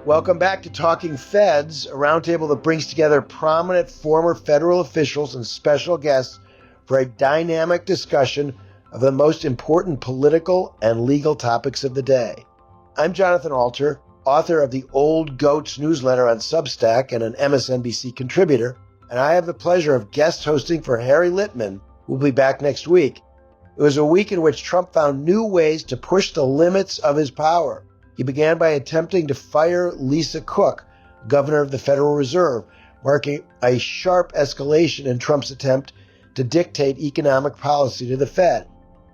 Welcome back to Talking Feds, a roundtable that brings together prominent former federal officials and special guests for a dynamic discussion of the most important political and legal topics of the day. I'm Jonathan Alter, author of the Old Goats newsletter on Substack and an MSNBC contributor, and I have the pleasure of guest hosting for Harry Litman, who will be back next week. It was a week in which Trump found new ways to push the limits of his power. He began by attempting to fire Lisa Cook, governor of the Federal Reserve, marking a sharp escalation in Trump's attempt to dictate economic policy to the Fed.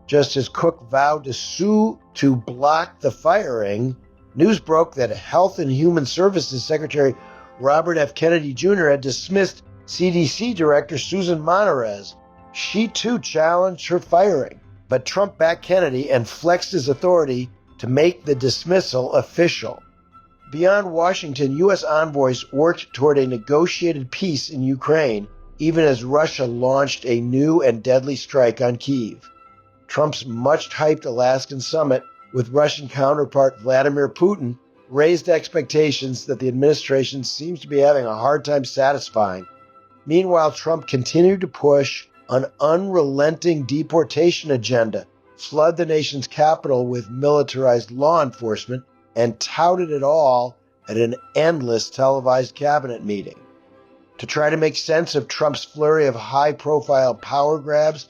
Just as Cook vowed to sue to block the firing, news broke that Health and Human Services Secretary Robert F. Kennedy Jr. had dismissed CDC Director Susan Monterez. She too challenged her firing, but Trump backed Kennedy and flexed his authority to make the dismissal official. Beyond Washington, U.S. envoys worked toward a negotiated peace in Ukraine, even as Russia launched a new and deadly strike on Kyiv. Trump's much-hyped Alaskan summit with Russian counterpart Vladimir Putin raised expectations that the administration seems to be having a hard time satisfying. Meanwhile, Trump continued to push an unrelenting deportation agenda, flood the nation's capital with militarized law enforcement, and touted it all at an endless televised cabinet meeting. To try to make sense of Trump's flurry of high-profile power grabs,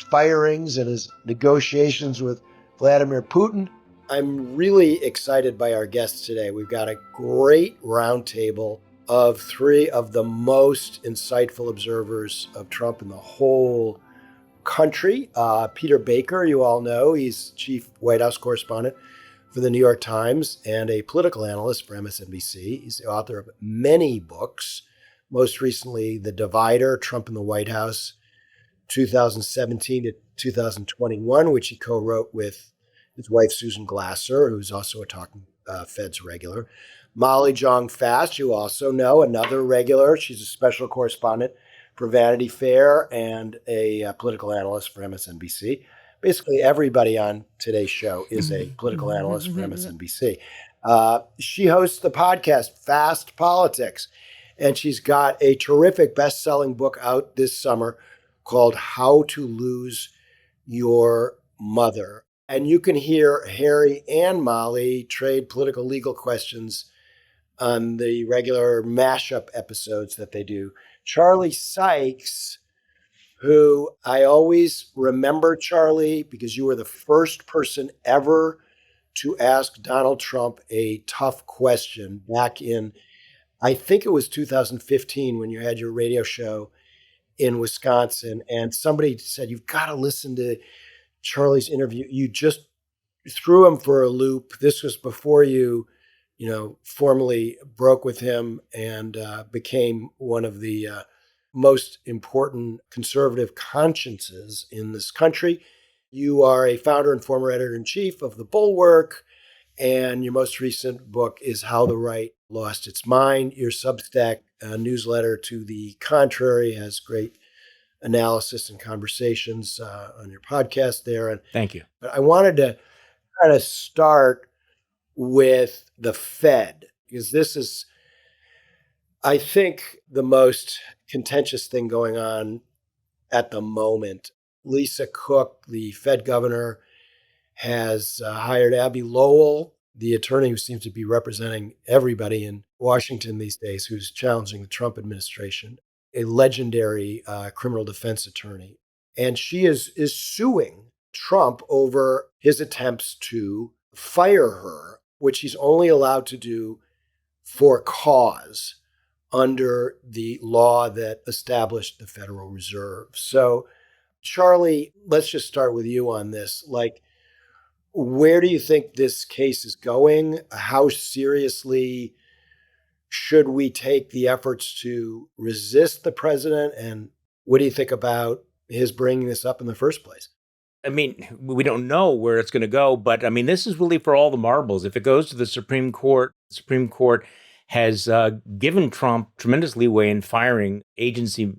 firings, and his negotiations with Vladimir Putin, I'm really excited by our guests today. We've got a great roundtable of three of the most insightful observers of Trump in the whole country. Peter Baker, you all know, he's chief White House correspondent for the New York Times and a political analyst for MSNBC. He's the author of many books, most recently The Divider, Trump in the White House, 2017 to 2021, which he co-wrote with his wife, Susan Glasser, who's also a Talking Feds regular. Molly Jong-Fast, you also know, another regular. She's a special correspondent for Vanity Fair and a political analyst for MSNBC. Basically, everybody on today's show is a political analyst for MSNBC. She hosts the podcast Fast Politics, and she's got a terrific best-selling book out this summer called How to Lose Your Mother. And you can hear Harry and Molly trade political legal questions on the regular mashup episodes that they do. Charlie Sykes, who I always remember, Charlie, because you were the first person ever to ask Donald Trump a tough question back in, I think it was 2015 when you had your radio show in Wisconsin. And somebody said, you've got to listen to Charlie's interview. You just threw him for a loop. This was before you formally broke with him and became one of the most important conservative consciences in this country. You are a founder and former editor-in-chief of The Bulwark, and your most recent book is How the Right Lost Its Mind. Your Substack newsletter, to the contrary, has great analysis and conversations on your podcast there. And thank you. But I wanted to kind of start with the Fed, because this is, I think, the most contentious thing going on at the moment. Lisa Cook, the Fed governor, has hired Abby Lowell, the attorney who seems to be representing everybody in Washington these days, who's challenging the Trump administration, a legendary criminal defense attorney. And she is suing Trump over his attempts to fire her, which he's only allowed to do for cause under the law that established the Federal Reserve. So, Charlie, let's just start with you on this. Like, where do you think this case is going? How seriously should we take the efforts to resist the president? And what do you think about his bringing this up in the first place? I mean, we don't know where it's going to go, but I mean, this is really for all the marbles. If it goes to the Supreme Court has given Trump tremendous leeway in firing agency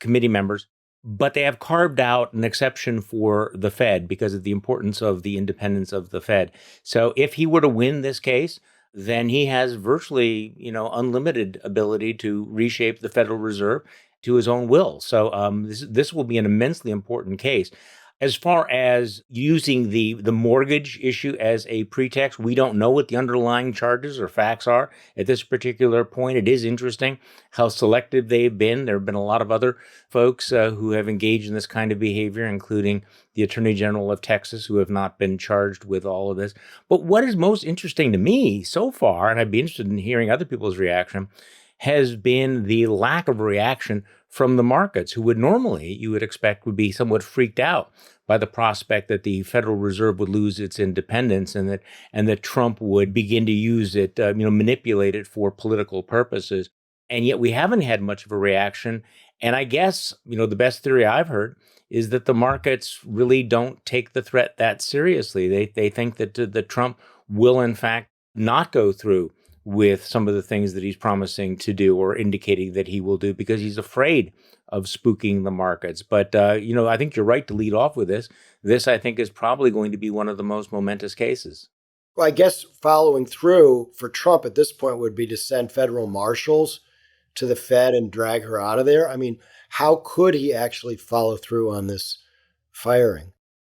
committee members, but they have carved out an exception for the Fed because of the importance of the independence of the Fed. So if he were to win this case, then he has virtually, unlimited ability to reshape the Federal Reserve to his own will. So this will be an immensely important case. As far as using the mortgage issue as a pretext, we don't know what the underlying charges or facts are at this particular point. It is interesting how selective they've been. There have been a lot of other folks who have engaged in this kind of behavior, including the Attorney General of Texas, who have not been charged with all of this. But what is most interesting to me so far, and I'd be interested in hearing other people's reaction, has been the lack of reaction from the markets, who would normally, you would expect, would be somewhat freaked out by the prospect that the Federal Reserve would lose its independence and that Trump would begin to use it, manipulate it for political purposes. And yet we haven't had much of a reaction. And I guess, the best theory I've heard is that the markets really don't take the threat that seriously. They think that Trump will, in fact, not go through with some of the things that he's promising to do or indicating that he will do because he's afraid of spooking the markets. But, I think you're right to lead off with this. This, I think, is probably going to be one of the most momentous cases. Well, I guess following through for Trump at this point would be to send federal marshals to the Fed and drag her out of there. I mean, how could he actually follow through on this firing?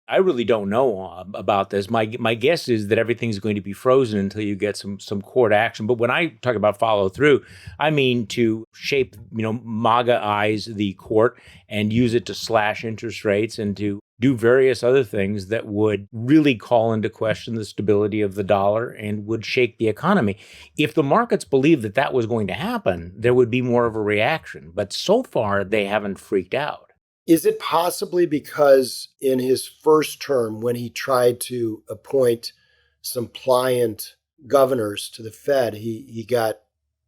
I really don't know about this. My guess is that everything's going to be frozen until you get some court action. But when I talk about follow through, I mean to shape, MAGA-ize the court and use it to slash interest rates and to do various other things that would really call into question the stability of the dollar and would shake the economy. If the markets believed that that was going to happen, there would be more of a reaction. But so far, they haven't freaked out. Is it possibly because in his first term, when he tried to appoint some pliant governors to the Fed, he got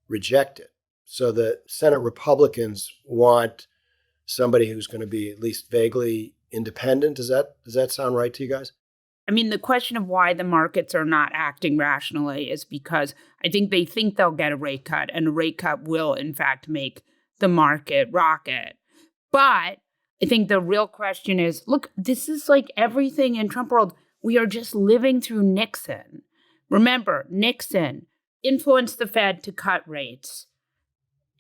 rejected? So the Senate Republicans want somebody who's going to be at least vaguely independent. Does that sound right to you guys? I mean, the question of why the markets are not acting rationally is because I think they think they'll get a rate cut, and a rate cut will, in fact, make the market rocket. But I think the real question is, look, this is like everything in Trump world. We are just living through Nixon. Remember, Nixon influenced the Fed to cut rates,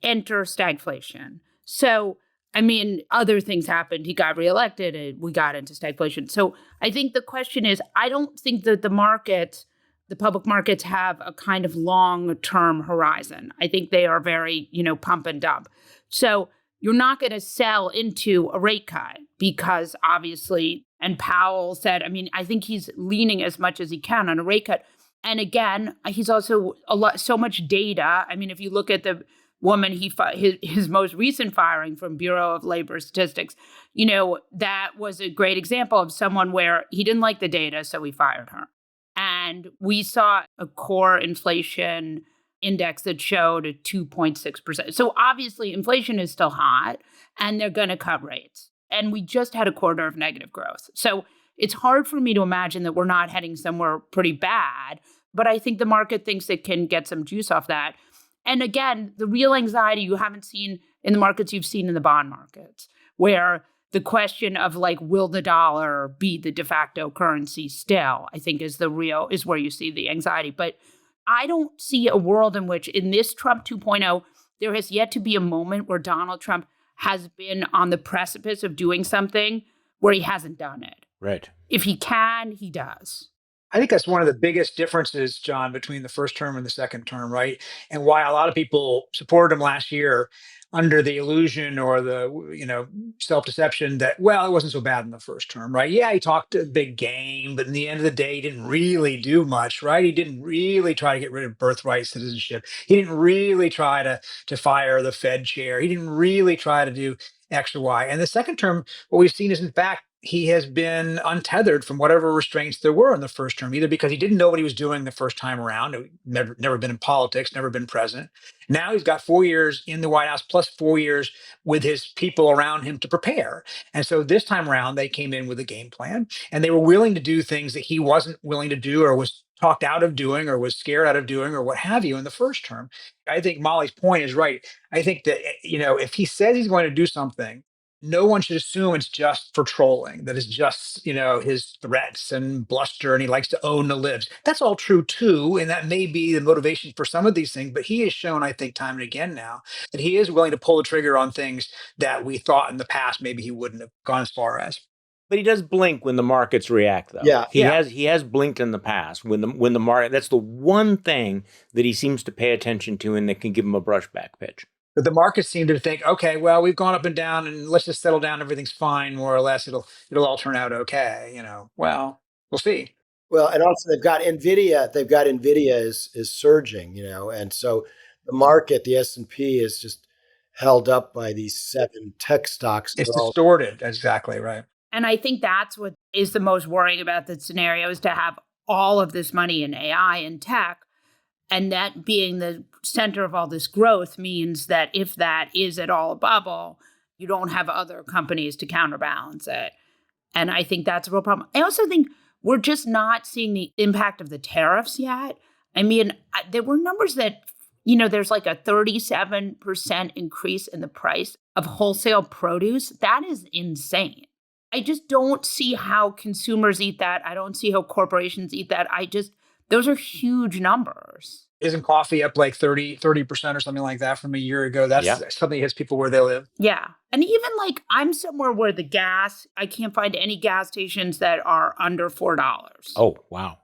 enter stagflation. So, I mean, other things happened. He got reelected and we got into stagflation. So I think the question is, I don't think that the public markets have a kind of long-term horizon. I think they are very, pump and dump. So you're not going to sell into a rate cut because obviously, and Powell said, I think he's leaning as much as he can on a rate cut. And again, he's also so much data. If you look at the woman, his most recent firing from Bureau of Labor Statistics, that was a great example of someone where he didn't like the data, so he fired her. And we saw a core inflation index that showed a 2.6%. So obviously inflation is still hot and they're going to cut rates. And we just had a quarter of negative growth. So it's hard for me to imagine that we're not heading somewhere pretty bad, but I think the market thinks it can get some juice off that. And again, the real anxiety you haven't seen in the markets, you've seen in the bond markets, where the question of will the dollar be the de facto currency still, I think is where you see the anxiety. But I don't see a world in which in this Trump 2.0, there has yet to be a moment where Donald Trump has been on the precipice of doing something where he hasn't done it. Right. If he can, he does. I think that's one of the biggest differences, John, between the first term and the second term, right? And why a lot of people supported him last year under the illusion or the self-deception that, well, it wasn't so bad in the first term, right? Yeah, he talked a big game, but in the end of the day, he didn't really do much, right? He didn't really try to get rid of birthright citizenship. He didn't really try to fire the Fed chair. He didn't really try to do X or Y. And the second term, what we've seen is, in fact, he has been untethered from whatever restraints there were in the first term, either because he didn't know what he was doing the first time around, never been in politics, never been president. Now he's got 4 years in the White House plus 4 years with his people around him to prepare. And so this time around, they came in with a game plan and they were willing to do things that he wasn't willing to do or was talked out of doing or was scared out of doing or what have you in the first term. I think Molly's point is right. I think that, if he says he's going to do something, no one should assume it's just for trolling, that it's just, his threats and bluster and he likes to own the libs. That's all true too. And that may be the motivation for some of these things. But he has shown, I think, time and again now that he is willing to pull the trigger on things that we thought in the past maybe he wouldn't have gone as far as. But he does blink when the markets react, though. Yeah. He has blinked in the past when the market. That's the one thing that he seems to pay attention to, and that can give him a brushback pitch. But the markets seem to think, okay, well, we've gone up and down, and let's just settle down. Everything's fine, more or less. It'll all turn out okay. Well, we'll see. Well, and also they've got Nvidia. Is surging, and so the market, the S&P, is just held up by these 7 tech stocks. It's distorted. Exactly right. And I think that's what is the most worrying about the scenario, is to have all of this money in AI and tech, and that being the center of all this growth means that if that is at all a bubble, you don't have other companies to counterbalance it. And I think that's a real problem. I also think we're just not seeing the impact of the tariffs yet. I mean, there were numbers that, there's like a 37% increase in the price of wholesale produce. That is insane. I just don't see how consumers eat that. I don't see how corporations eat that. Those are huge numbers. Isn't coffee up like 30% or something like that from a year ago? That's something that hits people where they live. Yeah. And even like I'm somewhere where I can't find any gas stations that are under $4. Oh, wow.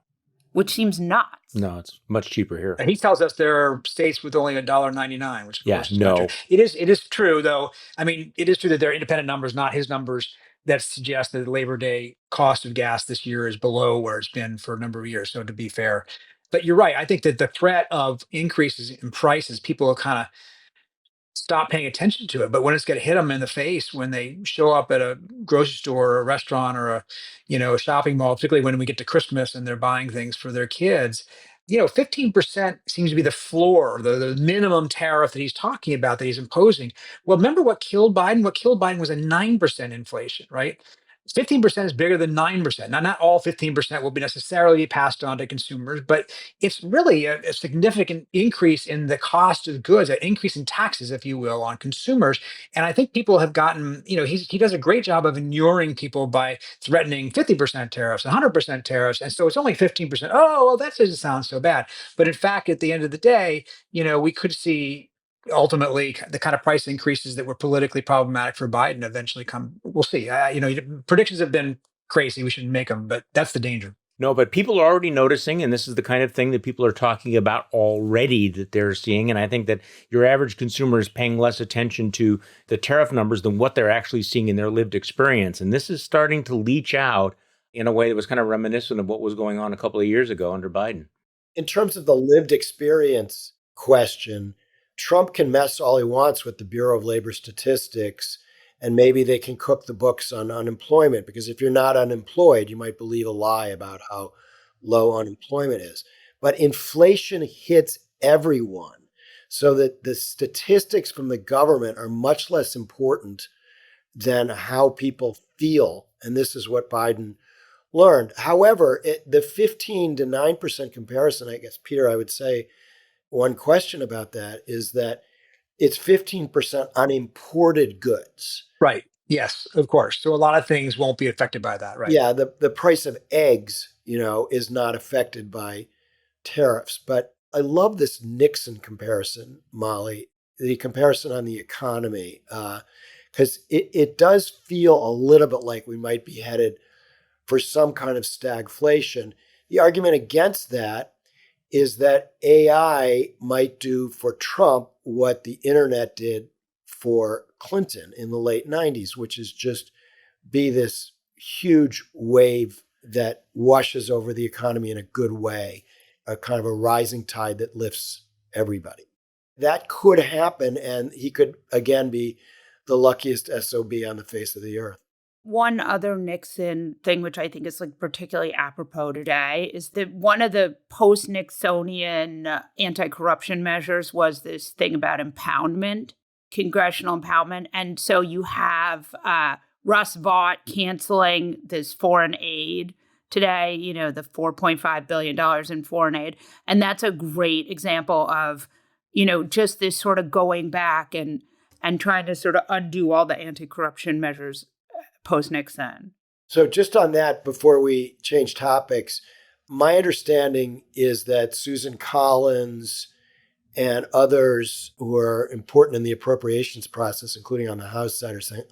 Which seems nuts. No, it's much cheaper here. And he tells us there are states with only $1.99, which of course is not no. true. It is true, though. I mean, it is true that there are independent numbers, not his numbers, that suggest that the Labor Day cost of gas this year is below where it's been for a number of years. So to be fair, but you're right. I think that the threat of increases in prices, people will kind of stop paying attention to it. But when it's going to hit them in the face, when they show up at a grocery store or a restaurant or a shopping mall, particularly when we get to Christmas and they're buying things for their kids, 15% seems to be the floor, the minimum tariff that he's talking about, that he's imposing. Well, remember what killed Biden? What killed Biden was a 9% inflation, right? 15% is bigger than 9%. Now, not all 15% will be necessarily passed on to consumers, but it's really a significant increase in the cost of goods, an increase in taxes, if you will, on consumers. And I think people have gotten, he does a great job of inuring people by threatening 50% tariffs, 100% tariffs. And so it's only 15%. Oh, well, that doesn't sound so bad. But in fact, at the end of the day, we could see ultimately the kind of price increases that were politically problematic for Biden eventually come. We'll see. Predictions have been crazy. We shouldn't make them, but that's the danger. No, but people are already noticing, and this is the kind of thing that people are talking about already that they're seeing. And I think that your average consumer is paying less attention to the tariff numbers than what they're actually seeing in their lived experience. And this is starting to leach out in a way that was kind of reminiscent of what was going on a couple of years ago under Biden. In terms of the lived experience question, Trump can mess all he wants with the Bureau of Labor Statistics, and maybe they can cook the books on unemployment, because if you're not unemployed, you might believe a lie about how low unemployment is. But inflation hits everyone, so that the statistics from the government are much less important than how people feel. And this is what Biden learned. However, the 15 to 9% comparison, I guess, Peter, I would say, one question about that is that it's 15% on imported goods. Right. Yes, of course. So a lot of things won't be affected by that, right? Yeah, the price of eggs, is not affected by tariffs. But I love this Nixon comparison, Molly, the comparison on the economy, because it does feel a little bit like we might be headed for some kind of stagflation. The argument against that is that AI might do for Trump what the internet did for Clinton in the late 90s, which is just be this huge wave that washes over the economy in a good way, a kind of a rising tide that lifts everybody. That could happen, and he could, again, be the luckiest SOB on the face of the earth. One other Nixon thing, which I think is like particularly apropos today, is that one of the post-Nixonian anti-corruption measures was this thing about impoundment, congressional impoundment. And so you have Russ Vought canceling this foreign aid today, the $4.5 billion in foreign aid. And that's a great example of, just this sort of going back and and trying to sort of undo all the anti-corruption measures post-Nixon. So just on that, before we change topics, my understanding is that Susan Collins and others who are important in the appropriations process, including on the House side, are saying,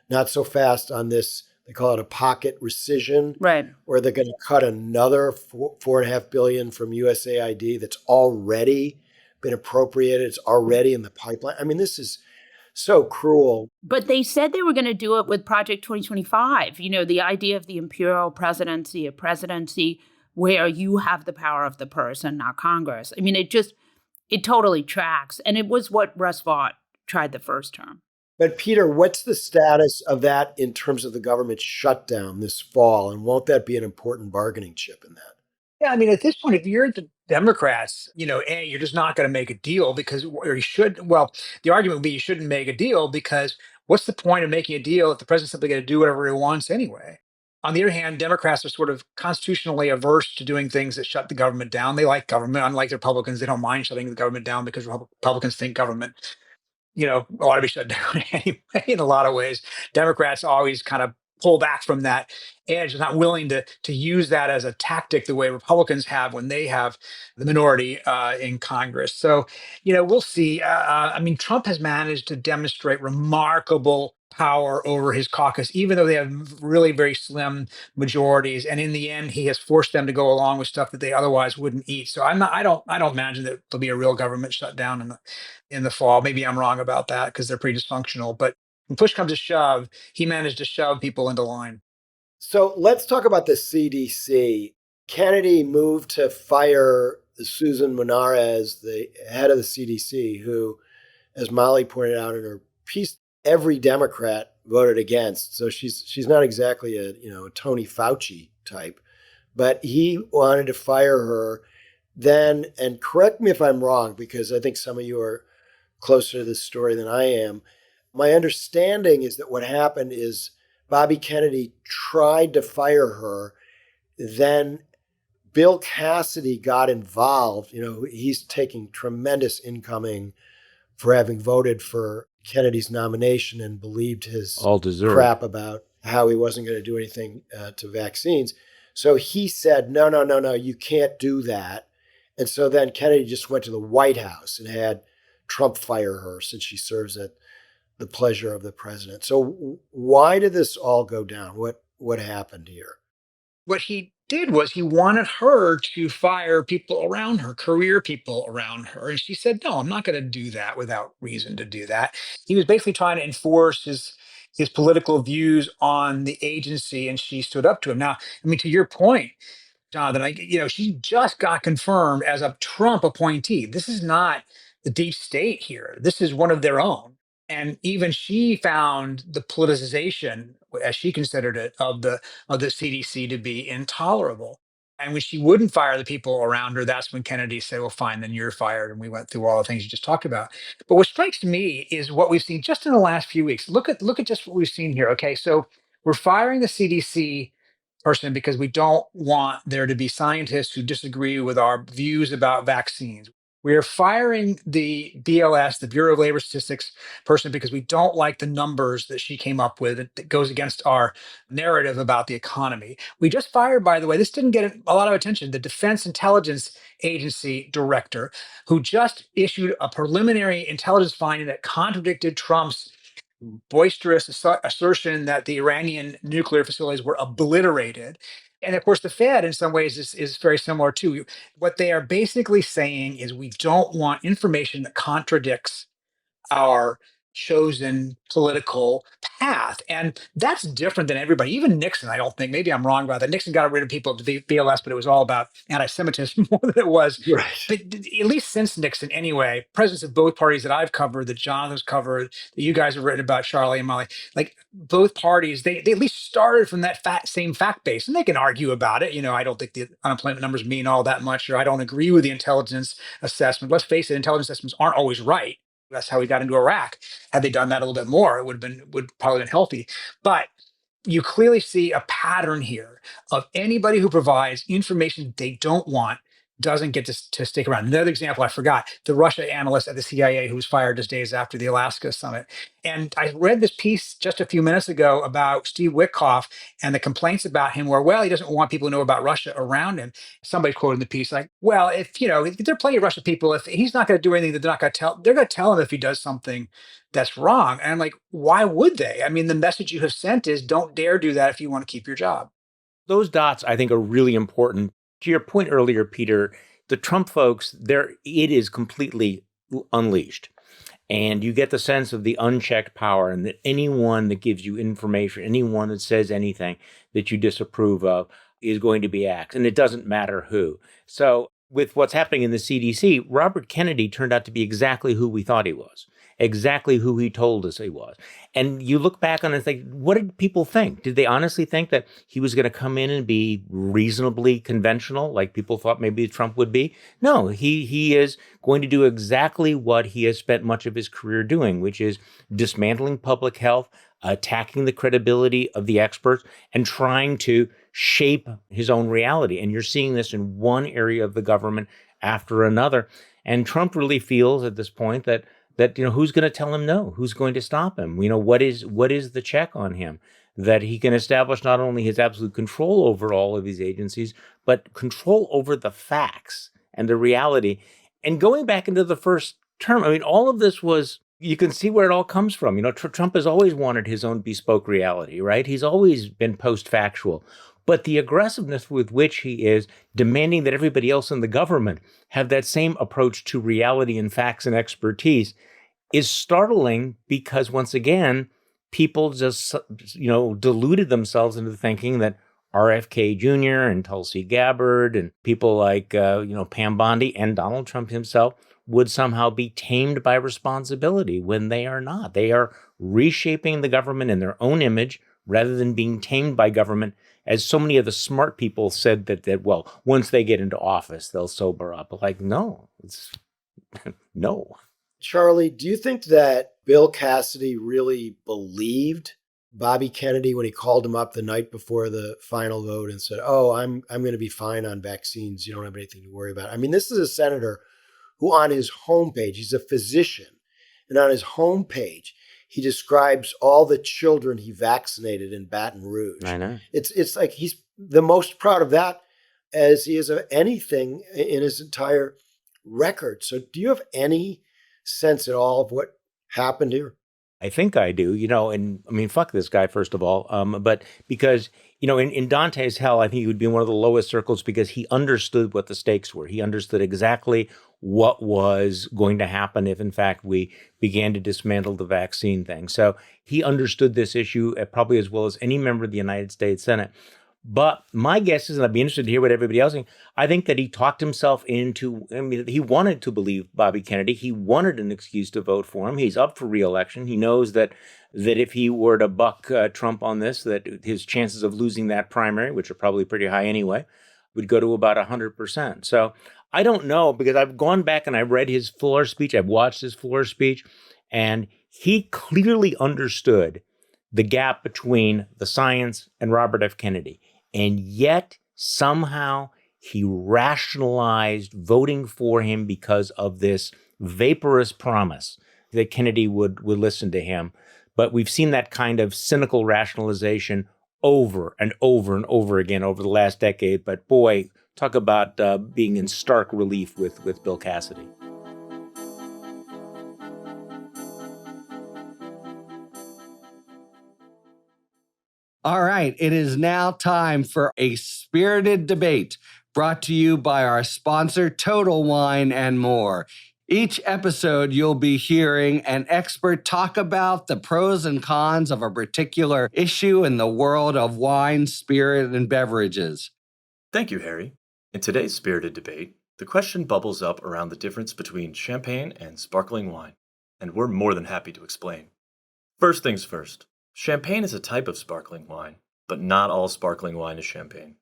not so fast on this. They call it a pocket rescission, right? Where they're going to cut another $4.5 billion from USAID that's already been appropriated. It's already in the pipeline. I mean, this is so cruel. But they said they were going to do it with Project 2025. You know, the idea of the imperial presidency, a presidency where you have the power of the purse and not Congress. I mean, it totally tracks. And it was what Russ Vought tried the first term. But Peter, what's the status of that in terms of the government shutdown this fall? And won't that be an important bargaining chip in that? Yeah, I mean, at this point, if you're the Democrats, you're just not going to make a deal the argument would be you shouldn't make a deal because what's the point of making a deal if the president's simply going to do whatever he wants anyway? On the other hand, Democrats are sort of constitutionally averse to doing things that shut the government down. They like government, unlike the Republicans. They don't mind shutting the government down because Republicans think government ought to be shut down anyway in a lot of ways. Democrats always kind of pull back from that edge. They're not willing to use that as a tactic the way Republicans have when they have the minority in Congress. So, we'll see. I mean, Trump has managed to demonstrate remarkable power over his caucus, even though they have really very slim majorities. And in the end, he has forced them to go along with stuff that they otherwise wouldn't eat. So I don't imagine that there'll be a real government shutdown in the fall. Maybe I'm wrong about that because they're pretty dysfunctional. But when push comes to shove, he managed to shove people into line. So let's talk about the CDC. Kennedy moved to fire Susan Monarez, the head of the CDC, who, as Molly pointed out in her piece, every Democrat voted against. So she's not exactly a Tony Fauci type, but he wanted to fire her. Then, and correct me if I'm wrong, because I think some of you are closer to this story than I am. My understanding is that what happened is Bobby Kennedy tried to fire her. Then Bill Cassidy got involved. He's taking tremendous incoming for having voted for Kennedy's nomination and believed his crap about how he wasn't going to do anything to vaccines. So he said, no, you can't do that. And so then Kennedy just went to the White House and had Trump fire her since she serves at the pleasure of the president. So why did this all go down? What happened here? What he did was he wanted her to fire people around her, career people around her. And she said, no, I'm not going to do that without reason to do that. He was basically trying to enforce his political views on the agency, and she stood up to him. Now, I mean, to your point, Jonathan, she just got confirmed as a Trump appointee. This is not the deep state here. This is one of their own. And even she found the politicization, as she considered it, of the CDC to be intolerable. And when she wouldn't fire the people around her, that's when Kennedy said, well, fine, then you're fired. And we went through all the things you just talked about. But what strikes me is what we've seen just in the last few weeks. Look at just what we've seen here. Okay, so we're firing the CDC person because we don't want there to be scientists who disagree with our views about vaccines. We are firing the BLS, the Bureau of Labor Statistics person, because we don't like the numbers that she came up with that goes against our narrative about the economy. We just fired, by the way, this didn't get a lot of attention, the Defense Intelligence Agency director, who just issued a preliminary intelligence finding that contradicted Trump's boisterous assertion that the Iranian nuclear facilities were obliterated. And of course, the Fed, in some ways, is very similar too. What they are basically saying is we don't want information that contradicts our chosen political path. And that's different than everybody. Even Nixon, I don't think, maybe I'm wrong about that. Nixon got rid of people at the BLS, but it was all about anti-Semitism more than it was. Right. But at least since Nixon, anyway, presidents of both parties that I've covered, that Jonathan's covered, that you guys have written about, Charlie and Molly, like both parties, they at least started from that same fact base. And they can argue about it. I don't think the unemployment numbers mean all that much, or I don't agree with the intelligence assessment. Let's face it, intelligence assessments aren't always right. That's how we got into Iraq. Had they done that a little bit more, it would probably been healthy. But you clearly see a pattern here of anybody who provides information they don't want doesn't get to stick around. Another example I forgot, the Russia analyst at the CIA who was fired just days after the Alaska summit. And I read this piece just a few minutes ago about Steve Witkoff and the complaints about him where, well, he doesn't want people to know about Russia around him. Somebody quoted the piece like, well, if there are plenty of Russian people, if he's not going to do anything that they're going to tell him if he does something that's wrong. And I'm like, why would they? I mean, the message you have sent is don't dare do that if you want to keep your job. Those dots, I think, are really important. To your point earlier, Peter, the Trump folks, it is completely unleashed. And you get the sense of the unchecked power, and that anyone that gives you information, anyone that says anything that you disapprove of is going to be axed. And it doesn't matter who. So with what's happening in the CDC, Robert Kennedy turned out to be exactly who we thought he was, exactly who he told us he was. And you look back on it and think, what did people think? Did they honestly think that he was going to come in and be reasonably conventional, like people thought maybe Trump would be? No, he is going to do exactly what he has spent much of his career doing, which is dismantling public health, attacking the credibility of the experts, and trying to shape his own reality. And you're seeing this in one area of the government after another. And Trump really feels at this point that who's going to tell him no? Who's going to stop him? What is the check on him? That he can establish not only his absolute control over all of these agencies, but control over the facts and the reality. And going back into the first term, I mean, all of this was, you can see where it all comes from. Trump has always wanted his own bespoke reality, right? He's always been post-factual. But the aggressiveness with which he is demanding that everybody else in the government have that same approach to reality and facts and expertise is startling, because once again, people just, deluded themselves into thinking that RFK Jr. and Tulsi Gabbard and people like, Pam Bondi and Donald Trump himself would somehow be tamed by responsibility, when they are not. They are reshaping the government in their own image rather than being tamed by government, as so many of the smart people said that once they get into office, they'll sober up. Like, no, no. Charlie, do you think that Bill Cassidy really believed Bobby Kennedy when he called him up the night before the final vote and said, "Oh, I'm going to be fine on vaccines. You don't have anything to worry about"? I mean, this is a senator who on his homepage, he's a physician, and on his homepage, he describes all the children he vaccinated in Baton Rouge. I know. It's like he's the most proud of that as he is of anything in his entire record. So do you have any sense at all of what happened here? I think I do, and I mean, fuck this guy, first of all. But because, in Dante's Hell, I think he would be in one of the lowest circles because he understood what the stakes were. He understood exactly what was going to happen if, in fact, we began to dismantle the vaccine thing. So he understood this issue probably as well as any member of the United States Senate. But my guess is, and I'd be interested to hear what everybody else thinks, I think that he talked himself into, he wanted to believe Bobby Kennedy. He wanted an excuse to vote for him. He's up for re-election. He knows that if he were to buck Trump on this, that his chances of losing that primary, which are probably pretty high anyway, would go to about 100%. So I don't know, because I've gone back and I've read his floor speech. I've watched his floor speech, and he clearly understood the gap between the science and Robert F. Kennedy. And yet, somehow, he rationalized voting for him because of this vaporous promise that Kennedy would listen to him. But we've seen that kind of cynical rationalization over and over and over again over the last decade. But boy, talk about being in stark relief with Bill Cassidy. All right, it is now time for a spirited debate brought to you by our sponsor, Total Wine and More. Each episode, you'll be hearing an expert talk about the pros and cons of a particular issue in the world of wine, spirit, and beverages. Thank you, Harry. In today's spirited debate, the question bubbles up around the difference between champagne and sparkling wine, and we're more than happy to explain. First things first. Champagne is a type of sparkling wine, but not all sparkling wine is champagne.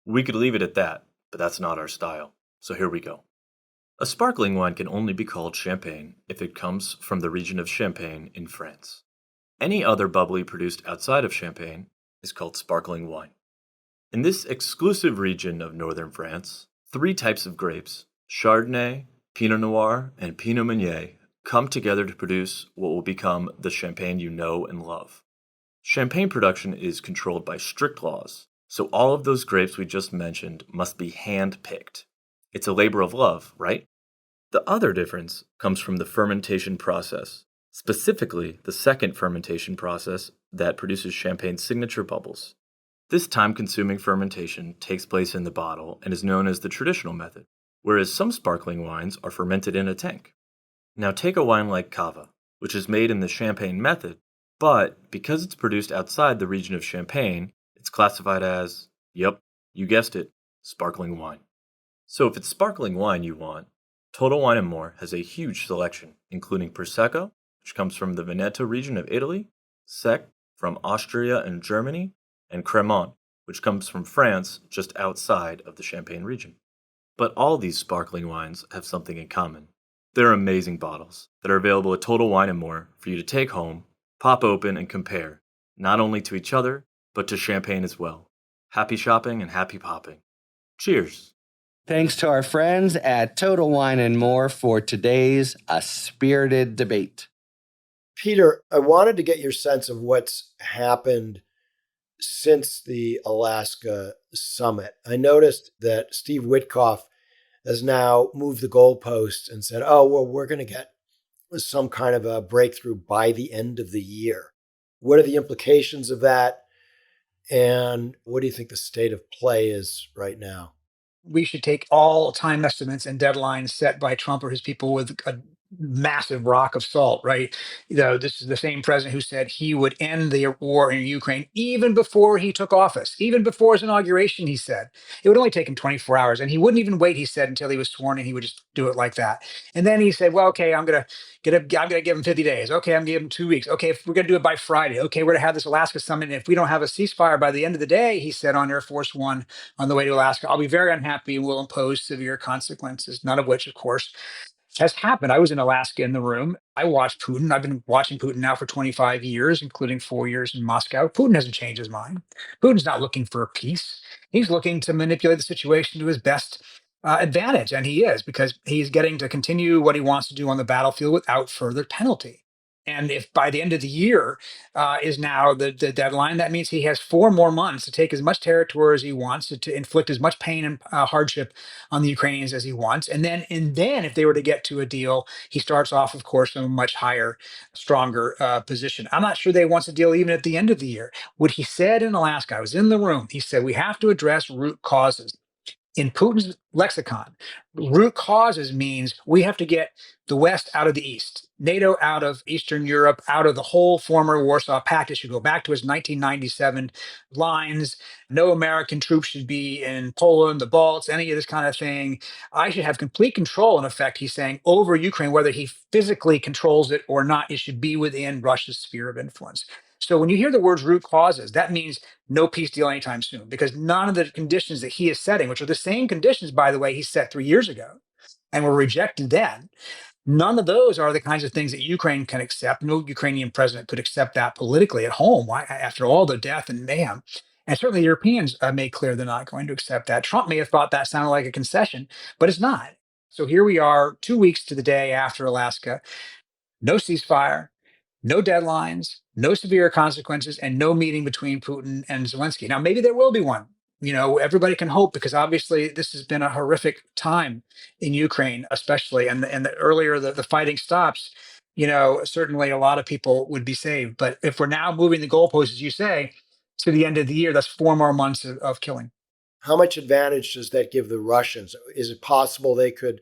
We could leave it at that, but that's not our style, so here we go. A sparkling wine can only be called champagne if it comes from the region of Champagne in France. Any other bubbly produced outside of Champagne is called sparkling wine. In this exclusive region of northern France, Three types of grapes, Chardonnay, Pinot Noir, and Pinot Meunier, come together to produce what will become the champagne you know and love. Champagne production is controlled by strict laws, so all of those grapes we just mentioned must be hand-picked. It's a labor of love, right? The other difference comes from the fermentation process, specifically the second fermentation process that produces champagne's signature bubbles. This time-consuming fermentation takes place in the bottle and is known as the traditional method, whereas some sparkling wines are fermented in a tank. Now take a wine like Cava, which is made in the champagne method, but because it's produced outside the region of Champagne, it's classified as, yep, you guessed it, sparkling wine. So if it's sparkling wine you want, Total Wine & More has a huge selection, including Prosecco, which comes from the Veneto region of Italy, Sec from Austria and Germany, and Cremant, which comes from France just outside of the Champagne region. But all these sparkling wines have something in common. They're amazing bottles that are available at Total Wine & More for you to take home, pop open, and compare, not only to each other, but to champagne as well. Happy shopping and happy popping. Cheers! Thanks to our friends at Total Wine & More for today's A Spirited Debate. Peter, I wanted to get your sense of what's happened since the Alaska summit. I noticed that Steve Witkoff has now moved the goalposts and said, oh, well, we're going to get some kind of a breakthrough by the end of the year. What are the implications of that? And what do you think the state of play is right now? We should take all time estimates and deadlines set by Trump or his people with a massive rock of salt, right? This is the same president who said he would end the war in Ukraine even before he took office, even before his inauguration. He said it would only take him 24 hours, and he wouldn't even wait. He said until he was sworn in, he would just do it like that. And then he said, "Well, okay, I'm gonna give him 50 days. Okay, I'm gonna give him 2 weeks. Okay, if we're gonna do it by Friday. Okay, we're gonna have this Alaska summit, and if we don't have a ceasefire by the end of the day," he said on Air Force One on the way to Alaska, "I'll be very unhappy and will impose severe consequences." None of which, of course, has happened. I was in Alaska in the room. I watched Putin. I've been watching Putin now for 25 years, including 4 years in Moscow. Putin hasn't changed his mind. Putin's not looking for peace. He's looking to manipulate the situation to his best advantage. And he is, because he's getting to continue what he wants to do on the battlefield without further penalty. And if by the end of the year is now the deadline, that means he has 4 more months to take as much territory as he wants, to inflict as much pain and hardship on the Ukrainians as he wants. And then if they were to get to a deal, he starts off, of course, from a much higher, stronger position. I'm not sure that he wants a deal even at the end of the year. What he said in Alaska, I was in the room, he said, we have to address root causes. In Putin's lexicon, root causes means we have to get the West out of the East, NATO out of Eastern Europe, out of the whole former Warsaw Pact. It should go back to its 1997 lines. No American troops should be in Poland, the Balts, any of this kind of thing. I should have complete control, in effect, he's saying, over Ukraine, whether he physically controls it or not. It should be within Russia's sphere of influence. So when you hear the words root causes, that means no peace deal anytime soon, because none of the conditions that he is setting, which are the same conditions, by the way, he set 3 years ago and were rejected then, none of those are the kinds of things that Ukraine can accept. No Ukrainian president could accept that politically at home. Why, after all the death and mayhem? And certainly the Europeans made clear they're not going to accept that. Trump may have thought that sounded like a concession, but it's not. So here we are, 2 weeks to the day after Alaska, no ceasefire, no deadlines, no severe consequences, and no meeting between Putin and Zelensky. Now, maybe there will be one. Everybody can hope, because obviously this has been a horrific time in Ukraine, especially. And the earlier the fighting stops, certainly a lot of people would be saved. But if we're now moving the goalposts, as you say, to the end of the year, that's 4 more months of killing. How much advantage does that give the Russians? Is it possible they could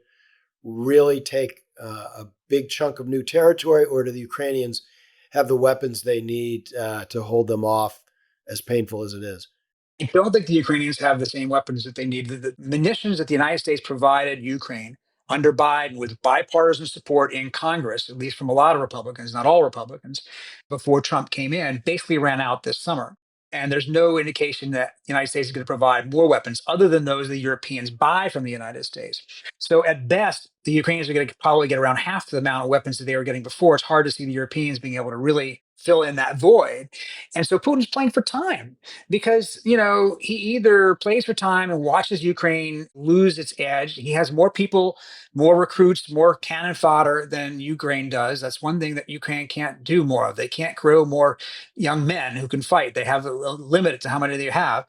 really take a big chunk of new territory, or do the Ukrainians have the weapons they need to hold them off, as painful as it is? I don't think the Ukrainians have the same weapons that they need. The munitions that the United States provided Ukraine under Biden, with bipartisan support in Congress, at least from a lot of Republicans, not all Republicans, before Trump came in, basically ran out this summer. And there's no indication that the United States is going to provide more weapons other than those the Europeans buy from the United States. So at best, the Ukrainians are going to probably get around half the amount of weapons that they were getting before. It's hard to see the Europeans being able to really fill in that void. And so Putin's playing for time because, he either plays for time and watches Ukraine lose its edge. He has more people, more recruits, more cannon fodder than Ukraine does. That's one thing that Ukraine can't do more of. They can't grow more young men who can fight. They have a limit to how many they have.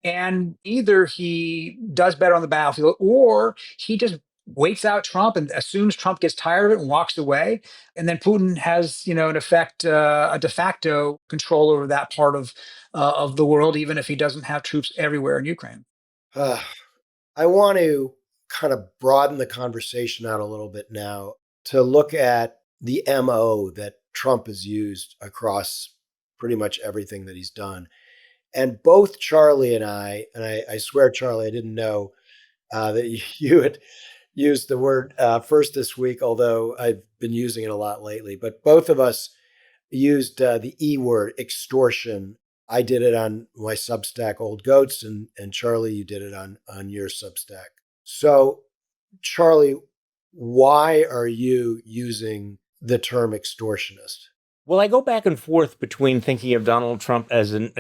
And either he does better on the battlefield or he just waits out Trump and assumes Trump gets tired of it and walks away. And then Putin has, in effect, a de facto control over that part of the world, even if he doesn't have troops everywhere in Ukraine. I want to kind of broaden the conversation out a little bit now to look at the MO that Trump has used across pretty much everything that he's done. And both Charlie and I swear, Charlie, I didn't know that you had used the word first this week, although I've been using it a lot lately. But both of us used the E word, extortion. I did it on my Substack, Old Goats, and Charlie, you did it on your Substack. So, Charlie, why are you using the term extortionist? Well, I go back and forth between thinking of Donald Trump as an,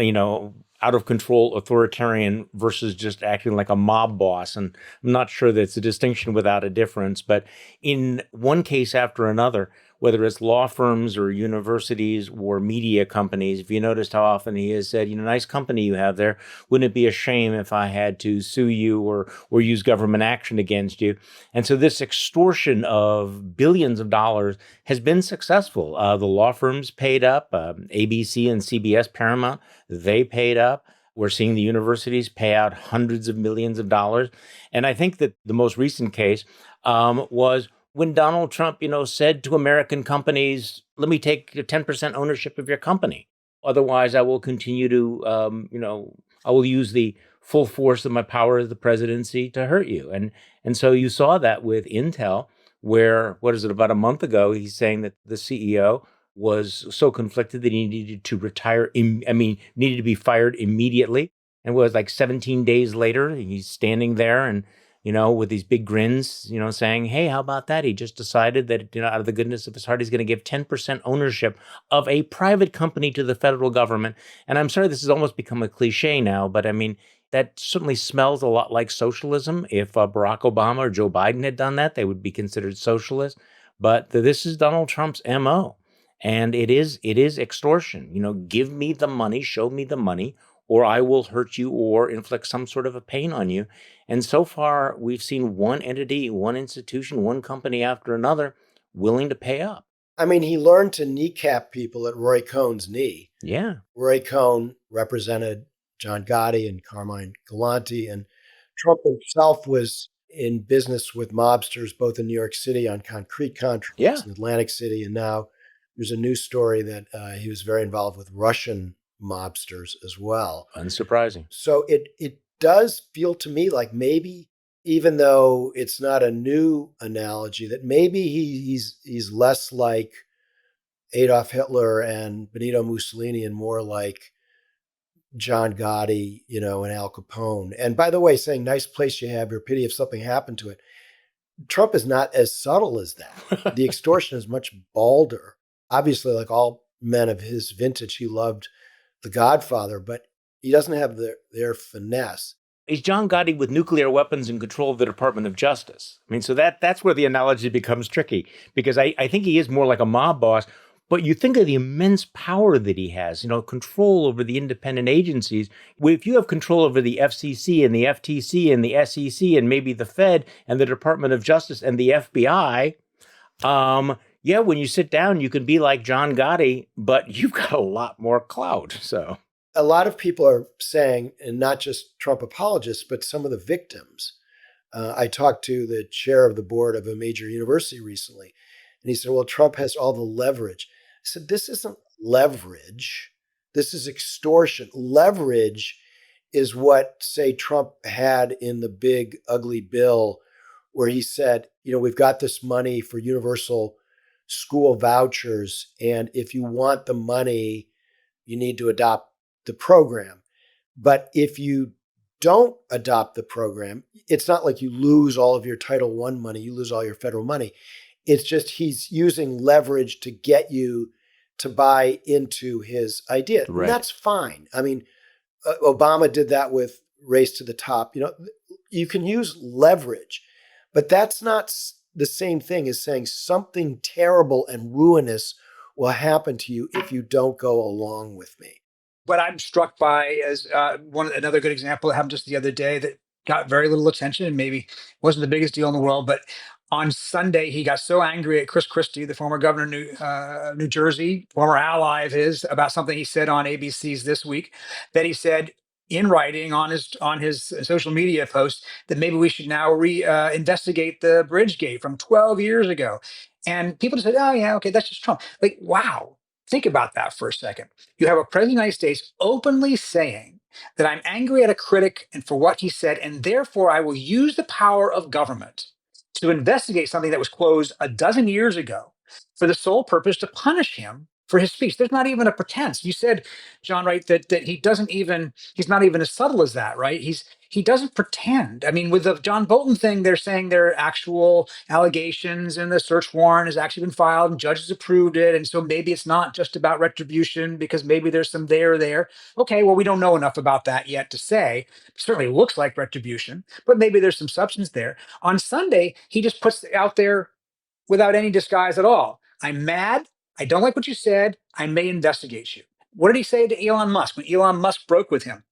out of control authoritarian versus just acting like a mob boss. And I'm not sure that it's a distinction without a difference. But in one case after another, whether it's law firms or universities or media companies, if you noticed how often he has said, nice company you have there, wouldn't it be a shame if I had to sue you or use government action against you? And so this extortion of billions of dollars has been successful. The law firms paid up, ABC and CBS, Paramount, they paid up. We're seeing the universities pay out hundreds of millions of dollars. And I think that the most recent case was when Donald Trump, said to American companies, let me take 10% ownership of your company. Otherwise, I will continue to, I will use the full force of my power as the presidency to hurt you. And so you saw that with Intel, where, about a month ago, he's saying that the CEO was so conflicted that he needed to retire. Needed to be fired immediately. And it was like 17 days later, he's standing there and, with these big grins, saying, hey, how about that? He just decided that, out of the goodness of his heart, he's going to give 10% ownership of a private company to the federal government. And I'm sorry, this has almost become a cliche now, but that certainly smells a lot like socialism. If Barack Obama or Joe Biden had done that, they would be considered socialist. But this is Donald Trump's MO. And it is extortion. Give me the money, show me the money, or I will hurt you or inflict some sort of a pain on you. And so far, we've seen one entity, one institution, one company after another willing to pay up. He learned to kneecap people at Roy Cohn's knee. Yeah. Roy Cohn represented John Gotti and Carmine Galante, and Trump himself was in business with mobsters both in New York City on concrete contracts in Atlantic City, and now there's a new story that he was very involved with Russian mobsters as well. Unsurprising. So it does feel to me like maybe, even though it's not a new analogy, that maybe he's less like Adolf Hitler and Benito Mussolini and more like John Gotti, and Al Capone. And by the way, saying nice place you have, your pity if something happened to it. Trump is not as subtle as that. The extortion is much balder. Obviously, like all men of his vintage, he loved The Godfather, but he doesn't have their finesse. He's John Gotti with nuclear weapons and control of the Department of Justice. So that's where the analogy becomes tricky, because I think he is more like a mob boss. But you think of the immense power that he has, control over the independent agencies. If you have control over the FCC and the FTC and the SEC and maybe the Fed and the Department of Justice and the FBI, when you sit down, you can be like John Gotti, but you've got a lot more clout. So a lot of people are saying, and not just Trump apologists, but some of the victims. I talked to the chair of the board of a major university recently, and he said, well, Trump has all the leverage. I said, this isn't leverage. This is extortion. Leverage is what, say, Trump had in the big, ugly bill where he said, we've got this money for universal school vouchers, and if you want the money, you need to adopt the program. But if you don't adopt the program, it's not like you lose all of your Title I money, you lose all your federal money. It's just he's using leverage to get you to buy into his idea. Right. And that's fine. I mean, Obama did that with Race to the Top. You can use leverage, but that's not the same thing as saying something terrible and ruinous will happen to you if you don't go along with me. What I'm struck by is another good example that happened just the other day that got very little attention and maybe wasn't the biggest deal in the world. But on Sunday, he got so angry at Chris Christie, the former governor of New Jersey, former ally of his, about something he said on ABC's This Week, that he said in writing on his social media post that maybe we should now investigate the Bridgegate from 12 years ago. And people just said, "Oh yeah, okay, that's just Trump." Like, wow. Think about that for a second. You have a president of the United States openly saying that I'm angry at a critic and for what he said, and therefore I will use the power of government to investigate something that was closed a dozen years ago for the sole purpose to punish him for his speech. There's not even a pretense. You said, John, right, that he's not even as subtle as that, right? He doesn't pretend. I mean, with the John Bolton thing, they're saying there are actual allegations and the search warrant has actually been filed and judges approved it. And so maybe it's not just about retribution because maybe there's some there. Okay, well, we don't know enough about that yet to say. It certainly looks like retribution, but maybe there's some substance there. On Sunday, he just puts out there without any disguise at all. I'm mad. I don't like what you said. I may investigate you. What did he say to Elon Musk when Elon Musk broke with him?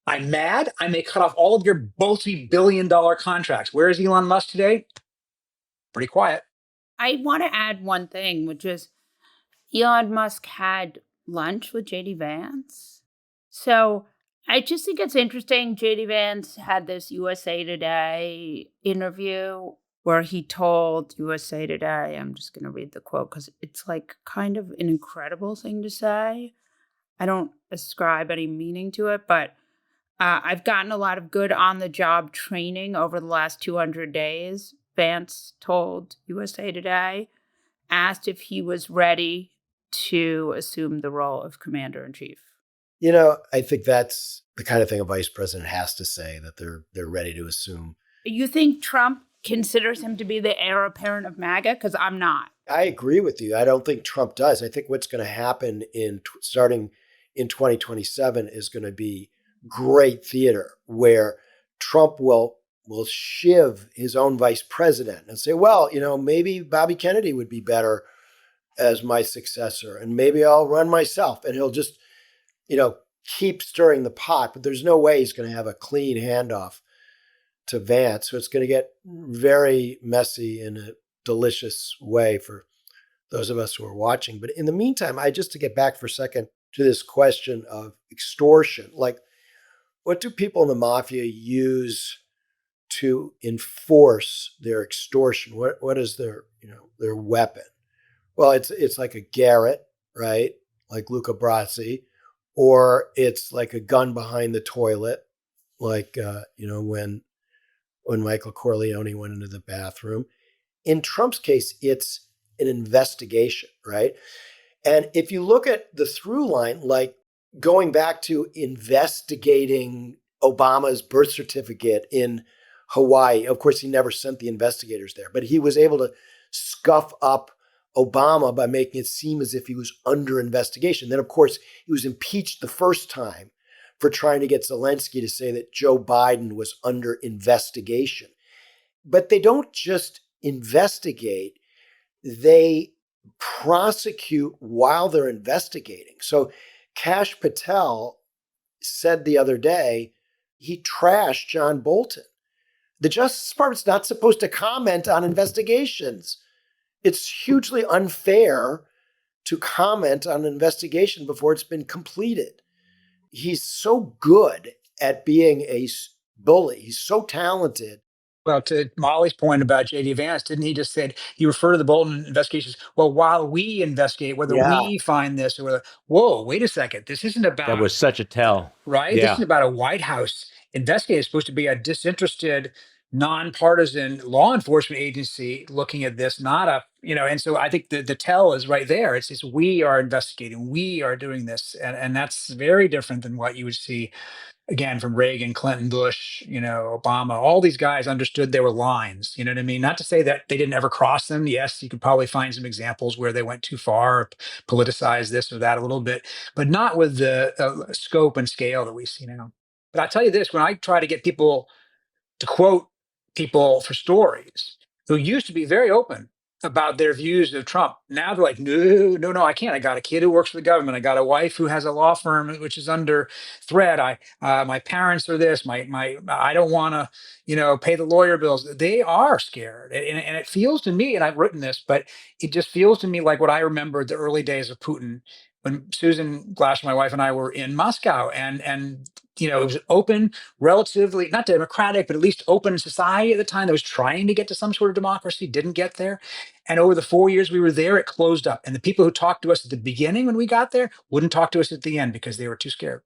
I'm mad. I may cut off all of your multi-billion-dollar contracts. Where is Elon Musk today? Pretty quiet. I want to add one thing, which is Elon Musk had lunch with JD Vance. So I just think it's interesting. JD Vance had this USA Today interview where he told USA Today, I'm just going to read the quote because it's like kind of an incredible thing to say. I don't ascribe any meaning to it, but I've gotten a lot of good on-the-job training over the last 200 days, Vance told USA Today, asked if he was ready to assume the role of commander-in-chief. I think that's the kind of thing a vice president has to say, that they're ready to assume. You think Trump considers him to be the heir apparent of MAGA? Because I'm not. I agree with you. I don't think Trump does. I think what's going to happen starting in 2027 is going to be great theater where Trump will shiv his own vice president and say, well, maybe Bobby Kennedy would be better as my successor, and maybe I'll run myself. And he'll just, keep stirring the pot, but there's no way he's going to have a clean handoff to Vance. So it's going to get very messy in a delicious way for those of us who are watching. But in the meantime, just to get back for a second to this question of extortion, like, what do people in the mafia use to enforce their extortion? What is their weapon? Well, it's like a garrote, right? Like Luca Brasi, or it's like a gun behind the toilet, like when Michael Corleone went into the bathroom. In Trump's case, it's an investigation, right? And if you look at the through line, like going back to investigating Obama's birth certificate in Hawaii, of course, he never sent the investigators there, but he was able to scuff up Obama by making it seem as if he was under investigation. Then, of course, he was impeached the first time for trying to get Zelensky to say that Joe Biden was under investigation. But they don't just investigate, they prosecute while they're investigating. So Kash Patel said the other day, he trashed John Bolton. The Justice Department's not supposed to comment on investigations. It's hugely unfair to comment on an investigation before it's been completed. He's so good at being a bully. He's so talented. Well, to Molly's point about J.D. Vance, didn't he just say, you refer to the Bolton investigations? Well, while we investigate, whether we find this or whether, whoa, wait a second. This isn't about. That was such a tell. Right? Yeah. This isn't about a White House investigator. It's supposed to be a disinterested, nonpartisan law enforcement agency looking at this, not a, and so I think the tell is right there. It's we are investigating, we are doing this. And that's very different than what you would see again, from Reagan, Clinton, Bush, Obama, all these guys understood there were lines. You know what I mean? Not to say that they didn't ever cross them. Yes, you could probably find some examples where they went too far, or politicized this or that a little bit, but not with the scope and scale that we see now. But I tell you this, when I try to get people to quote people for stories who used to be very open about their views of Trump. Now they're like, no, no, no, I can't. I got a kid who works for the government. I got a wife who has a law firm which is under threat. My parents are this. I don't want to, pay the lawyer bills. They are scared, and it feels to me, and I've written this, but it just feels to me like what I remember the early days of Putin, when Susan Glasser, my wife, and I were in Moscow, and it was open, relatively not democratic, but at least open society at the time that was trying to get to some sort of democracy, didn't get there. And over the 4 years we were there, it closed up. And the people who talked to us at the beginning when we got there wouldn't talk to us at the end because they were too scared.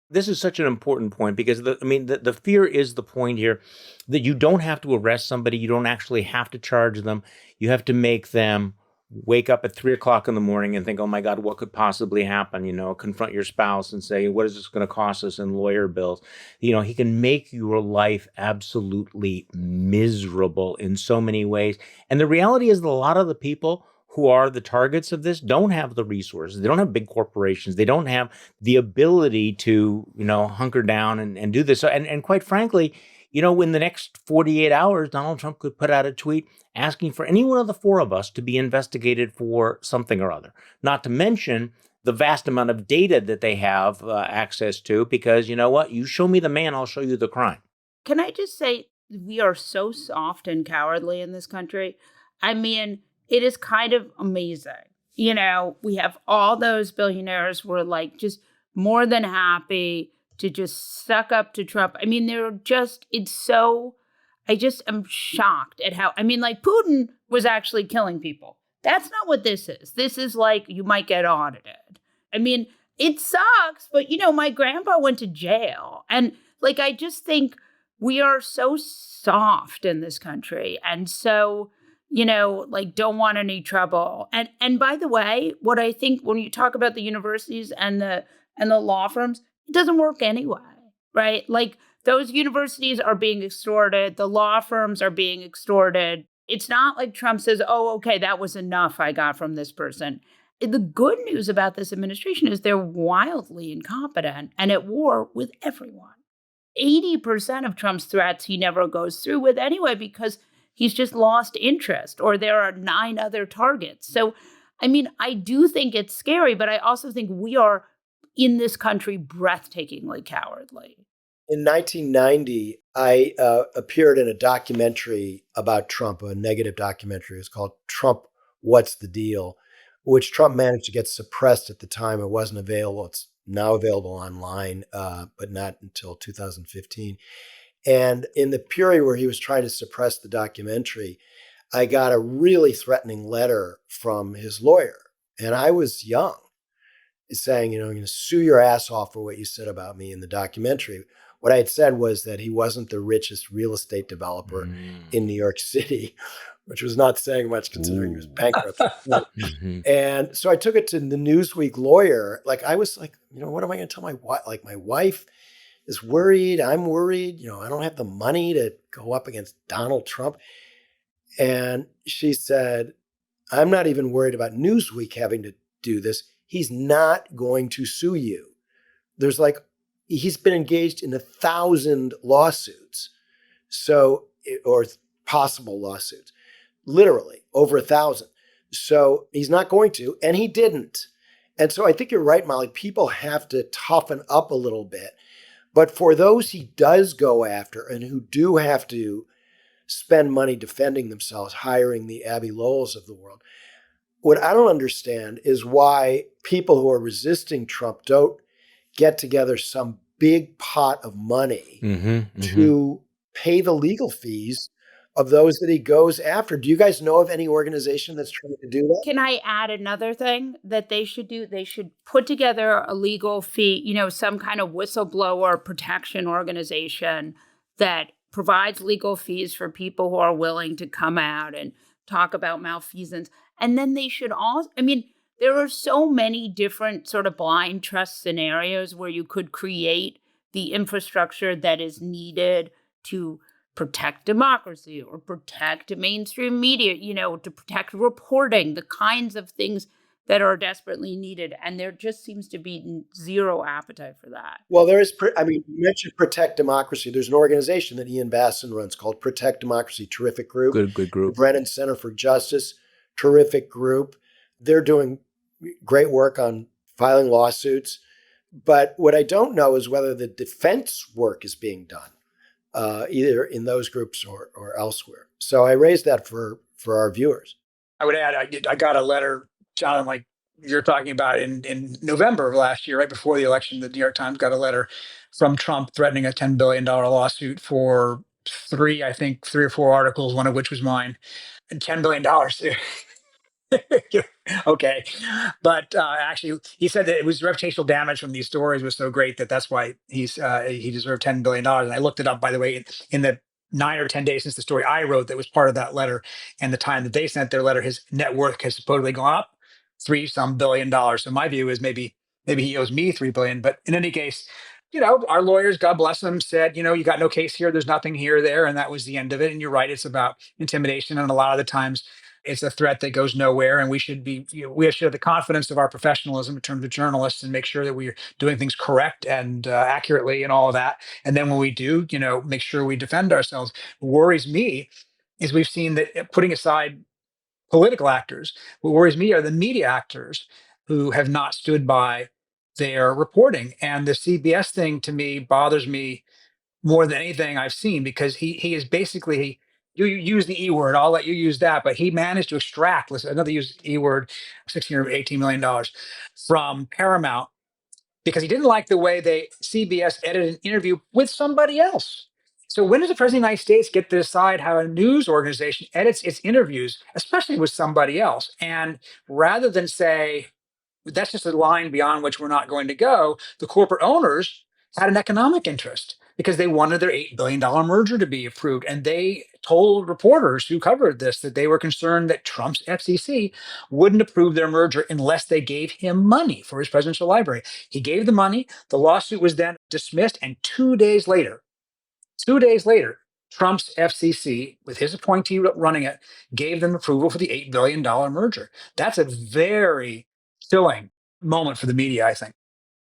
This is such an important point because the fear is the point here that you don't have to arrest somebody. You don't actually have to charge them. You have to make them wake up at 3:00 in the morning and think, oh my God, what could possibly happen? Confront your spouse and say, what is this going to cost us in lawyer bills? He can make your life absolutely miserable in so many ways. And the reality is that a lot of the people who are the targets of this don't have the resources. They don't have big corporations. They don't have the ability to, hunker down and do this. So, and quite frankly, in the next 48 hours, Donald Trump could put out a tweet asking for any one of the four of us to be investigated for something or other. Not to mention the vast amount of data that they have access to, because you know what? You show me the man, I'll show you the crime. Can I just say, we are so soft and cowardly in this country. I mean, it is kind of amazing. We have all those billionaires who are like just more than happy to just suck up to Trump. I mean, I just am shocked at how, like Putin was actually killing people. That's not what this is. This is like, you might get audited. I mean, it sucks, but my grandpa went to jail. And like, I just think we are so soft in this country. And so, don't want any trouble. And by the way, what I think when you talk about the universities and the law firms, it doesn't work anyway, right? Like those universities are being extorted. The law firms are being extorted. It's not like Trump says, oh, okay, that was enough I got from this person. The good news about this administration is they're wildly incompetent and at war with everyone. 80% of Trump's threats he never goes through with anyway because he's just lost interest, or there are 9 other targets. So, I do think it's scary, but I also think we are in this country breathtakingly cowardly. In 1990, I appeared in a documentary about Trump, a negative documentary. It was called Trump, What's the Deal?, which Trump managed to get suppressed at the time. It wasn't available. It's now available online, but not until 2015. And in the period where he was trying to suppress the documentary, I got a really threatening letter from his lawyer. And I was young, saying, I'm going to sue your ass off for what you said about me in the documentary. What I had said was that he wasn't the richest real estate developer in New York City, which was not saying much considering he was bankrupt. And so I took it to the Newsweek lawyer. Like, I was like, what am I going to tell my wife? Like, my wife is worried. I'm worried. I don't have the money to go up against Donald Trump. And she said, I'm not even worried about Newsweek having to do this. He's not going to sue you. He's been engaged in 1,000 lawsuits. Or possible lawsuits, literally over 1,000. So he's not going to, and he didn't. And so I think you're right, Molly. People have to toughen up a little bit. But for those he does go after and who do have to spend money defending themselves, hiring the Abby Lowells of the world, what I don't understand is why people who are resisting Trump don't get together some big pot of money to pay the legal fees of those that he goes after. Do you guys know of any organization that's trying to do that? Can I add another thing that they should do? They should put together a legal fee, some kind of whistleblower protection organization that provides legal fees for people who are willing to come out and talk about malfeasance. And then they should also, there are so many different sort of blind trust scenarios where you could create the infrastructure that is needed to protect democracy or protect mainstream media, to protect reporting, the kinds of things that are desperately needed. And there just seems to be zero appetite for that. Well, there is, you mentioned Protect Democracy. There's an organization that Ian Basson runs called Protect Democracy, terrific group. Good group. The Brennan Center for Justice, terrific group. They're doing great work on filing lawsuits. But what I don't know is whether the defense work is being done, either in those groups or elsewhere. So I raised that for our viewers. I would add, I got a letter, John, like you're talking about in November of last year, right before the election. The New York Times got a letter from Trump threatening a $10 billion lawsuit for three or four articles, one of which was mine, and $10 billion. Okay. But actually, he said that it was reputational damage from these stories was so great that's why he deserved $10 billion. And I looked it up, by the way, in the 9 or 10 days since the story I wrote that was part of that letter and the time that they sent their letter, his net worth has supposedly gone up $3 billion. So my view is maybe he owes me $3 billion. But in any case, our lawyers, God bless them, said, you got no case here. There's nothing here or there. And that was the end of it. And you're right. It's about intimidation. And a lot of the times it's a threat that goes nowhere. And we should we should have the confidence of our professionalism in terms of journalists and make sure that we're doing things correct and accurately and all of that. And then when we do, make sure we defend ourselves. What worries me is we've seen that, putting aside political actors, what worries me are the media actors who have not stood by their reporting. And the CBS thing to me bothers me more than anything I've seen, because he is basically, you use the E word, I'll let you use that, but he managed to extract, another use E word, $16 or $18 million from Paramount because he didn't like the way CBS edited an interview with somebody else. So when does the president of the United States get to decide how a news organization edits its interviews, especially with somebody else? And rather than say, that's just a line beyond which we're not going to go, the corporate owners had an economic interest because they wanted their $8 billion merger to be approved. And they told reporters who covered this that they were concerned that Trump's FCC wouldn't approve their merger unless they gave him money for his presidential library. He gave the money. The lawsuit was then dismissed. And 2 days later, Trump's FCC, with his appointee running it, gave them approval for the $8 billion merger. That's a very chilling moment for the media, I think.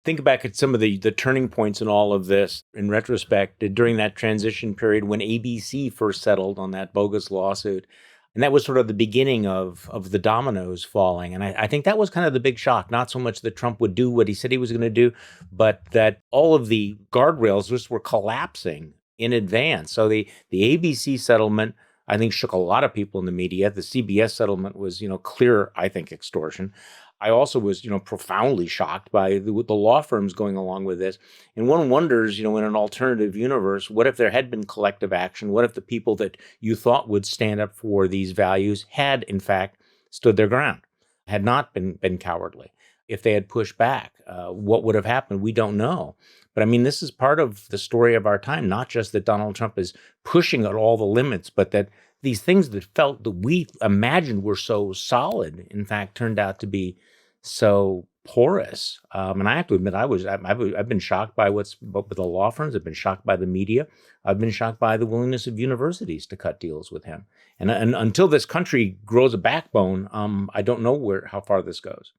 Think back at some of the turning points in all of this in retrospect during that transition period when ABC first settled on that bogus lawsuit. And that was sort of the beginning of the dominoes falling. And I think that was kind of the big shock, not so much that Trump would do what he said he was going to do, but that all of the guardrails just were collapsing in advance. So the ABC settlement, I think, shook a lot of people in the media. The CBS settlement was, clear, I think, extortion. I also was, profoundly shocked by the law firms going along with this. And one wonders, in an alternative universe, what if there had been collective action? What if the people that you thought would stand up for these values had, in fact, stood their ground, had not been cowardly? If they had pushed back, what would have happened? We don't know. But this is part of the story of our time, not just that Donald Trump is pushing at all the limits, but that these things that we imagined were so solid, in fact, turned out to be so porous. And I have to admit, I've been shocked by what's with the law firms. I've been shocked by the media. I've been shocked by the willingness of universities to cut deals with him. And until this country grows a backbone, I don't know how far this goes.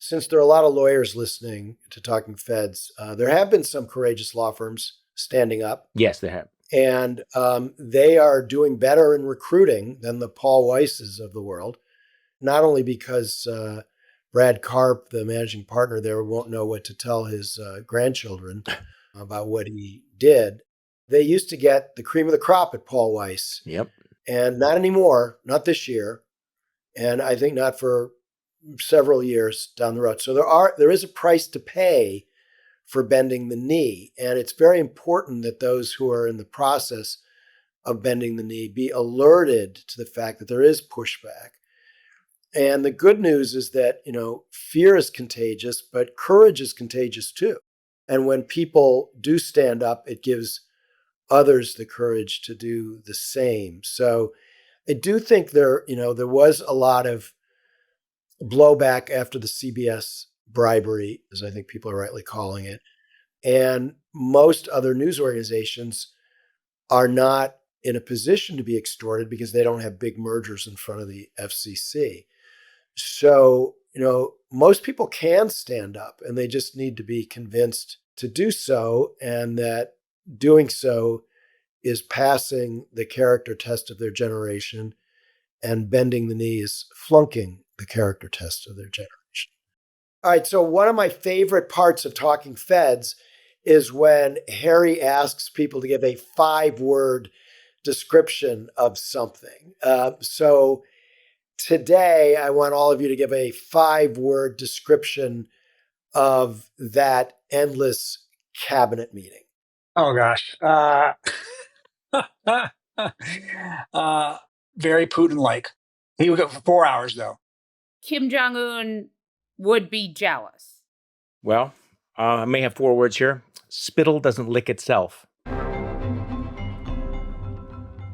Since there are a lot of lawyers listening to Talking Feds, there have been some courageous law firms standing up. Yes, they have. And they are doing better in recruiting than the Paul Weisses of the world, not only because Brad Karp, the managing partner there, won't know what to tell his grandchildren about what he did. They used to get the cream of the crop at Paul Weiss. Yep. And not anymore, not this year. And I think not for several years down the road. So there is a price to pay for bending the knee. And it's very important that those who are in the process of bending the knee be alerted to the fact that there is pushback. And the good news is that, fear is contagious, but courage is contagious too. And when people do stand up, it gives others the courage to do the same. So I do think there was a lot of blowback after the CBS bribery, as I think people are rightly calling it. And most other news organizations are not in a position to be extorted because they don't have big mergers in front of the FCC. So, most people can stand up, and they just need to be convinced to do so, and that doing so is passing the character test of their generation, and bending the knee is flunking the character test of their generation. All right, so one of my favorite parts of Talking Feds is when Harry asks people to give a 5-word description of something. So today, I want all of you to give a 5-word description of that endless cabinet meeting. Oh gosh. Very Putin-like. He would go for 4 hours though. Kim Jong-un would be jealous. Well, I may have 4 words here. Spittle doesn't lick itself.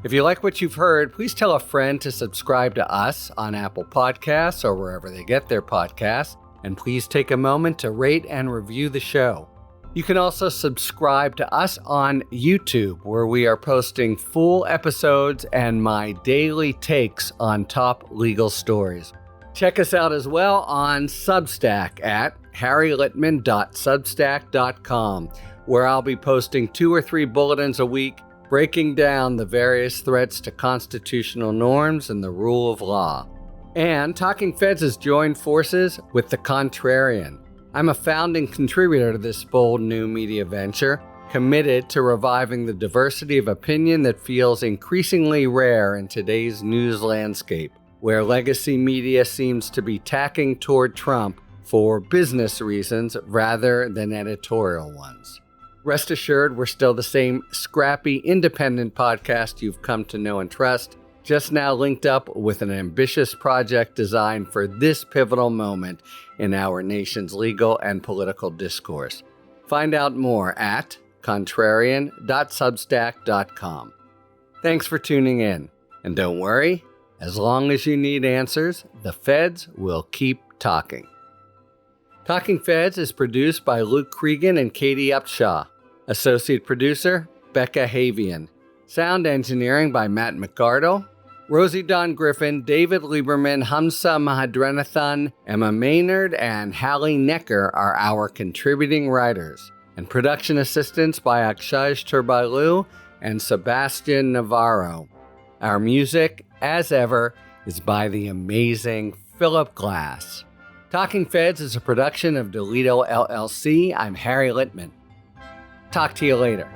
If you like what you've heard, please tell a friend to subscribe to us on Apple Podcasts or wherever they get their podcasts, and please take a moment to rate and review the show. You can also subscribe to us on YouTube, where we are posting full episodes and my daily takes on top legal stories. Check us out as well on Substack at harrylitman.substack.com, where I'll be posting 2 or 3 bulletins a week breaking down the various threats to constitutional norms and the rule of law. And Talking Feds has joined forces with The Contrarian. I'm a founding contributor to this bold new media venture, committed to reviving the diversity of opinion that feels increasingly rare in today's news landscape, where legacy media seems to be tacking toward Trump for business reasons rather than editorial ones. Rest assured, we're still the same scrappy, independent podcast you've come to know and trust, just now linked up with an ambitious project designed for this pivotal moment in our nation's legal and political discourse. Find out more at contrarian.substack.com. Thanks for tuning in. And don't worry, as long as you need answers, the feds will keep talking. Talking Feds is produced by Luke Cregan and Katie Upshaw. Associate producer, Becca Havian. Sound engineering by Matt McArdle. Rosie Dawn Griffin, David Lieberman, Hamza Mahadrenathan, Emma Maynard, and Hallie Necker are our contributing writers. And production assistance by Akshaj Turbailu and Sebastian Navarro. Our music, as ever, is by the amazing Philip Glass. Talking Feds is a production of Delito LLC. I'm Harry Litman. Talk to you later.